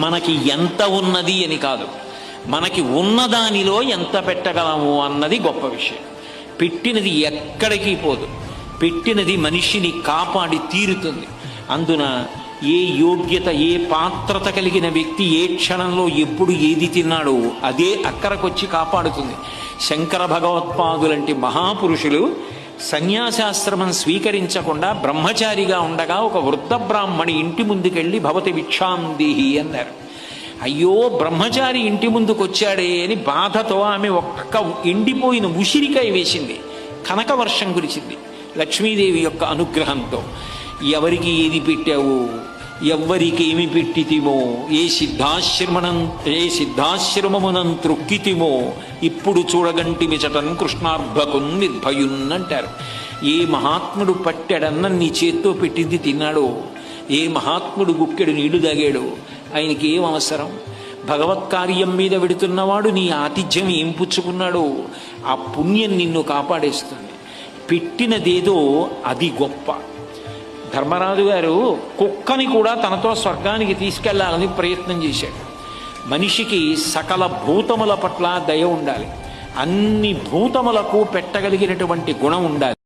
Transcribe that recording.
మనకి ఎంత ఉన్నది అని కాదు, మనకి ఉన్నదానిలో ఎంత పెట్టగలము అన్నది గొప్ప విషయం. పెట్టినది ఎక్కడికి పోదు, పెట్టినది మనిషిని కాపాడి తీరుతుంది. అందున ఏ యోగ్యత, ఏ పాత్రత కలిగిన వ్యక్తి ఏ క్షణంలో ఎప్పుడు ఏది తిన్నాడో అదే అక్కరకొచ్చి కాపాడుతుంది. శంకర భగవత్పాదులంటి మహాపురుషులు సన్యాసాశ్రమం స్వీకరించకుండా బ్రహ్మచారిగా ఉండగా ఒక వృద్ధ బ్రాహ్మణి ఇంటి ముందుకెళ్ళి భవతి భిక్షాందేహి అన్నారు. అయ్యో, బ్రహ్మచారి ఇంటి ముందుకు వచ్చాడే అని బాధతో ఆమె ఒక్క ఎండిపోయిన ఉసిరికాయ వేసింది. కనక వర్షం కురిచింది లక్ష్మీదేవి యొక్క అనుగ్రహంతో. ఎవరికి ఏది పెట్టావు, ఎవ్వరికి ఏమి పెట్టితిమో, ఏ సిద్ధాశ్రమమునం త్రొక్కితిమో ఇప్పుడు చూడగంటి మిచటన్ కృష్ణార్భకున్ నిర్భయున్ అంటారు. ఏ మహాత్ముడు పట్టెడన్నం నీ చేత్తో పెట్టింది తిన్నాడో, ఏ మహాత్ముడు గుక్కెడు నీళ్లు తాగాడో ఆయనకి ఏం అవసరం? భగవత్ కార్యం మీద వెడుతున్నవాడు నీ ఆతిథ్యం ఏం పుచ్చుకున్నాడో ఆ పుణ్యం నిన్ను కాపాడేస్తుంది. పెట్టినదేదో అది గొప్ప. ధర్మరాజు గారు కుక్కని కూడా తనతో స్వర్గానికి తీసుకెళ్లాలని ప్రయత్నం చేశాడు. మనిషికి సకల భూతముల పట్ల దయ ఉండాలి, అన్ని భూతములకు పెట్టగలిగినటువంటి గుణం ఉండాలి.